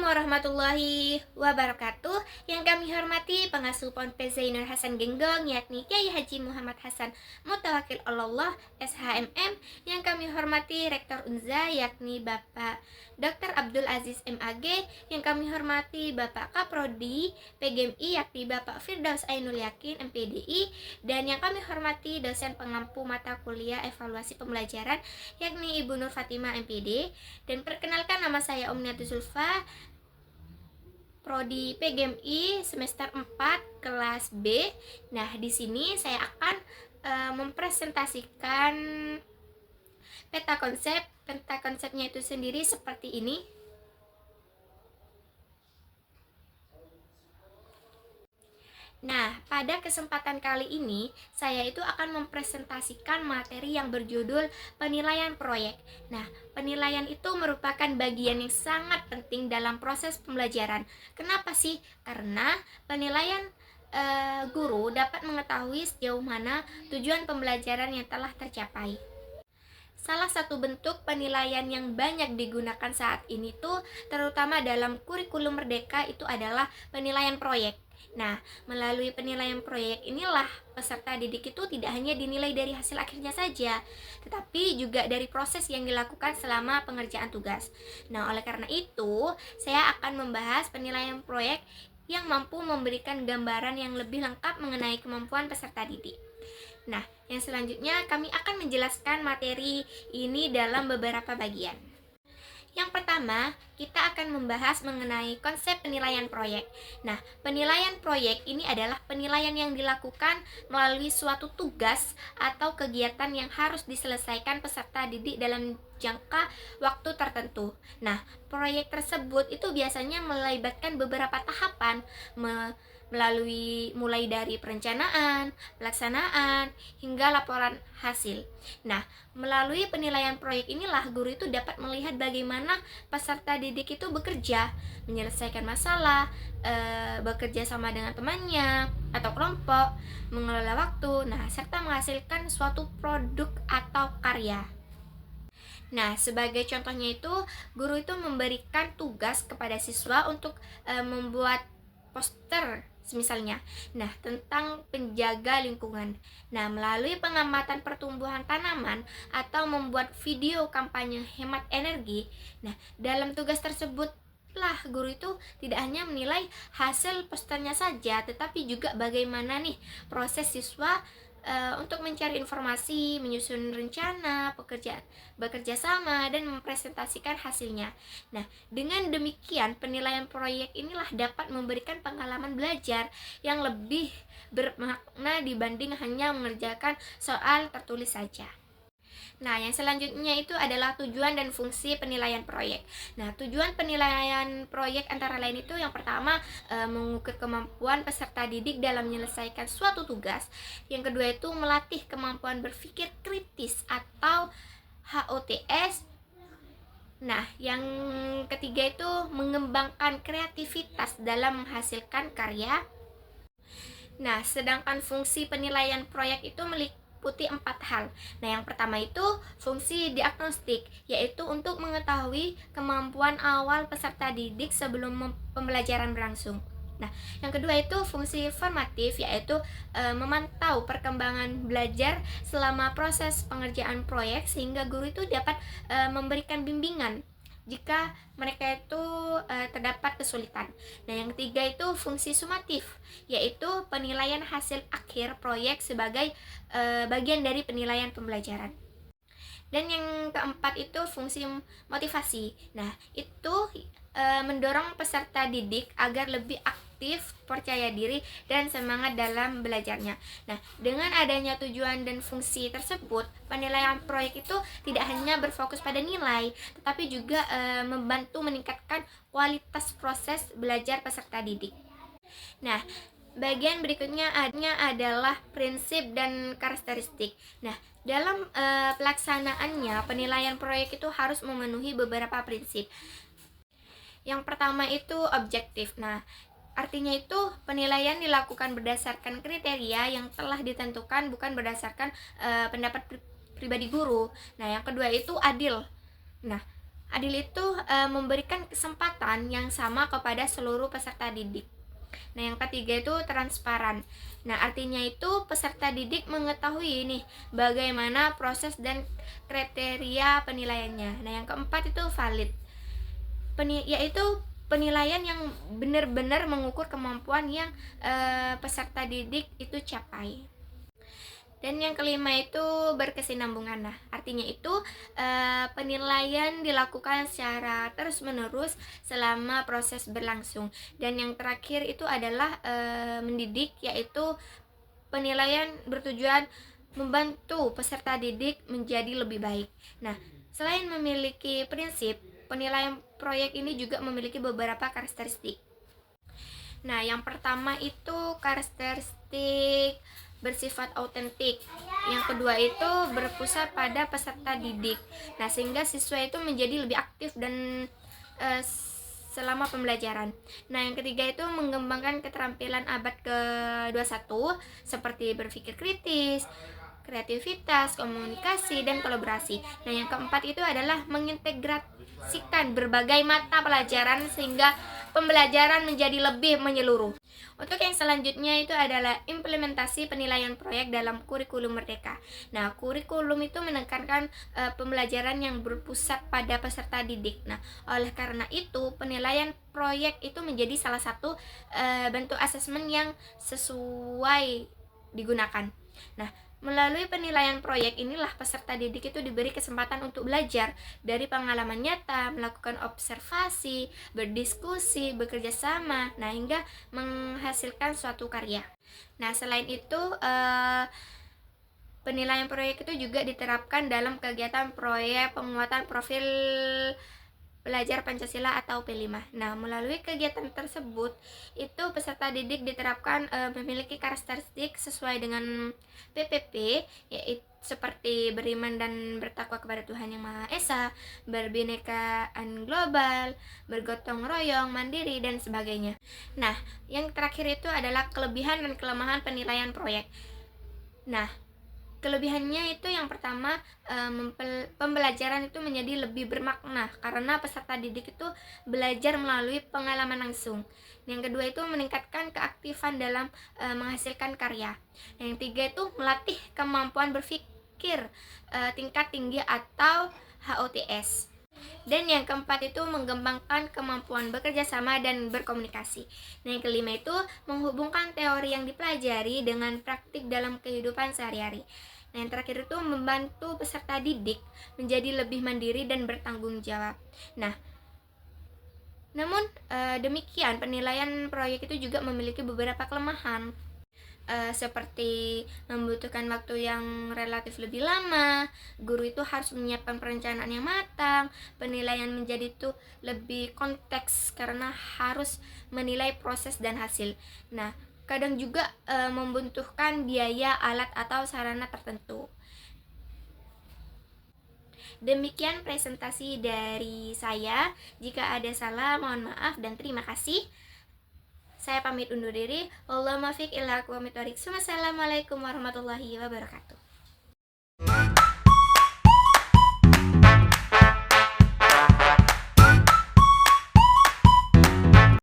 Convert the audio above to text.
warahmatullahi wabarakatuh. Yang kami hormati pengasuh Ponpes Zainur Hasan Genggong, yakni Kiai Haji Muhammad Hasan Mutawakil Allah SHMM. Yang kami hormati Rektor Unza, yakni Bapak Dr. Abdul Aziz MAG. Yang kami hormati Bapak Kaprodi PGMI, yakni Bapak Firdaus Ainul Yakin MPDI. Dan yang kami hormati dosen pengampu mata kuliah evaluasi pembelajaran, yakni Ibu Nur Fatimah MPD. Dan perkenalkan, nama saya Omniatus Zulfa, Prodi PGMI semester 4 kelas B. Nah, di sini saya akan mempresentasikan peta konsep. Peta konsepnya itu sendiri seperti ini. Nah, pada kesempatan kali ini, saya itu akan mempresentasikan materi yang berjudul penilaian proyek. Nah, penilaian itu merupakan bagian yang sangat penting dalam proses pembelajaran. Kenapa sih? Karena penilaian guru dapat mengetahui sejauh mana tujuan pembelajaran yang telah tercapai. Salah satu bentuk penilaian yang banyak digunakan saat ini tuh, terutama dalam kurikulum Merdeka, itu adalah penilaian proyek. Nah, melalui penilaian proyek inilah peserta didik itu tidak hanya dinilai dari hasil akhirnya saja, tetapi juga dari proses yang dilakukan selama pengerjaan tugas. Nah, oleh karena itu, saya akan membahas penilaian proyek yang mampu memberikan gambaran yang lebih lengkap mengenai kemampuan peserta didik. Nah, yang selanjutnya kami akan menjelaskan materi ini dalam beberapa bagian. Yang pertama, kita akan membahas mengenai konsep penilaian proyek. Nah, penilaian proyek ini adalah penilaian yang dilakukan melalui suatu tugas atau kegiatan yang harus diselesaikan peserta didik dalam jangka waktu tertentu. Nah, proyek tersebut itu biasanya melibatkan beberapa tahapan, mulai dari perencanaan, pelaksanaan, hingga laporan hasil. Nah, melalui penilaian proyek inilah guru itu dapat melihat bagaimana peserta didik itu bekerja, menyelesaikan masalah, bekerja sama dengan temannya atau kelompok, mengelola waktu, serta menghasilkan suatu produk atau karya. Nah, sebagai contohnya itu, guru itu memberikan tugas kepada siswa untuk membuat poster misalnya, tentang penjaga lingkungan. Nah, melalui pengamatan pertumbuhan tanaman atau membuat video kampanye hemat energi. Nah, dalam tugas tersebut lah guru itu tidak hanya menilai hasil posternya saja, tetapi juga bagaimana nih proses siswa untuk mencari informasi, menyusun rencana pekerjaan, bekerja sama, dan mempresentasikan hasilnya. Nah, dengan demikian penilaian proyek inilah dapat memberikan pengalaman belajar yang lebih bermakna dibanding hanya mengerjakan soal tertulis saja. Nah, yang selanjutnya itu adalah tujuan dan fungsi penilaian proyek. Nah, tujuan penilaian proyek antara lain itu yang pertama, mengukur kemampuan peserta didik dalam menyelesaikan suatu tugas. Yang kedua itu melatih kemampuan berpikir kritis atau HOTS. Nah, yang ketiga itu mengembangkan kreativitas dalam menghasilkan karya. Nah, sedangkan fungsi penilaian proyek itu meliputi 4 hal. Nah, yang pertama itu fungsi diagnostik, yaitu untuk mengetahui kemampuan awal peserta didik sebelum pembelajaran berlangsung. Nah, yang kedua itu fungsi formatif, yaitu memantau perkembangan belajar selama proses pengerjaan proyek sehingga guru itu dapat memberikan bimbingan jika mereka itu terdapat kesulitan. Nah, yang ketiga itu fungsi sumatif, yaitu penilaian hasil akhir proyek sebagai bagian dari penilaian pembelajaran. Dan yang keempat itu fungsi motivasi. Nah, itu mendorong peserta didik agar lebih aktif, percaya diri, dan semangat dalam belajarnya. Nah, dengan adanya tujuan dan fungsi tersebut, penilaian proyek itu tidak hanya berfokus pada nilai, tetapi juga membantu meningkatkan kualitas proses belajar peserta didik. Nah, bagian berikutnya adalah prinsip dan karakteristik. Nah, dalam pelaksanaannya, penilaian proyek itu harus memenuhi beberapa prinsip. Yang pertama itu objektif. Nah, artinya itu penilaian dilakukan berdasarkan kriteria yang telah ditentukan, bukan berdasarkan pendapat pribadi guru. Nah, yang kedua itu adil. Nah, Adil itu memberikan kesempatan yang sama kepada seluruh peserta didik. Nah, yang ketiga itu transparan. Nah, artinya itu peserta didik mengetahui nih bagaimana proses dan kriteria penilaiannya. Nah, yang keempat itu valid. Yaitu penilaian yang benar-benar mengukur kemampuan yang peserta didik itu capai. Dan yang kelima itu berkesinambungan. Nah, artinya itu penilaian dilakukan secara terus-menerus selama proses berlangsung. Dan yang terakhir itu adalah mendidik, yaitu penilaian bertujuan membantu peserta didik menjadi lebih baik. Nah, selain memiliki prinsip, penilaian proyek ini juga memiliki beberapa karakteristik. Nah, yang pertama itu karakteristik bersifat autentik. Yang kedua itu berpusat pada peserta didik. Nah, sehingga siswa itu menjadi lebih aktif dan selama pembelajaran. Nah, yang ketiga itu mengembangkan keterampilan abad ke-21 seperti berpikir kritis, kreativitas, komunikasi, dan kolaborasi. Nah, yang keempat itu adalah mengintegrasikan berbagai mata pelajaran sehingga pembelajaran menjadi lebih menyeluruh. Untuk yang selanjutnya itu adalah implementasi penilaian proyek dalam kurikulum Merdeka. Nah, kurikulum itu menekankan pembelajaran yang berpusat pada peserta didik. Nah, oleh karena itu penilaian proyek itu menjadi salah satu bentuk asesmen yang sesuai digunakan. Nah, melalui penilaian proyek inilah peserta didik itu diberi kesempatan untuk belajar dari pengalaman nyata, melakukan observasi, berdiskusi, bekerja sama, nah hingga menghasilkan suatu karya. Nah, selain itu penilaian proyek itu juga diterapkan dalam kegiatan proyek penguatan profil Belajar Pancasila atau P5. Nah, melalui kegiatan tersebut, itu peserta didik diterapkan memiliki karakteristik sesuai dengan PPP, yaitu seperti beriman dan bertakwa kepada Tuhan Yang Maha Esa, berbinekaan global, bergotong royong, mandiri, dan sebagainya. Nah, yang terakhir itu adalah kelebihan dan kelemahan penilaian proyek. Nah, kelebihannya itu yang pertama, pembelajaran itu menjadi lebih bermakna karena peserta didik itu belajar melalui pengalaman langsung. Yang kedua itu meningkatkan keaktifan dalam menghasilkan karya. Yang tiga itu melatih kemampuan berpikir tingkat tinggi atau HOTS. Dan yang keempat itu mengembangkan kemampuan bekerja sama dan berkomunikasi. Nah, yang kelima itu menghubungkan teori yang dipelajari dengan praktik dalam kehidupan sehari-hari. Nah, yang terakhir itu membantu peserta didik menjadi lebih mandiri dan bertanggung jawab. Nah, namun demikian penilaian proyek itu juga memiliki beberapa kelemahan. Seperti membutuhkan waktu yang relatif lebih lama, guru itu harus menyiapkan perencanaan yang matang, penilaian menjadi itu lebih konteks karena harus menilai proses dan hasil. Nah, kadang juga membutuhkan biaya, alat, atau sarana tertentu. Demikian presentasi dari saya. Jika ada salah, mohon maaf dan terima kasih. Saya pamit undur diri. Wallahul muwaffiq ila aqwamit thoriq. Wassalamualaikum warahmatullahi wabarakatuh.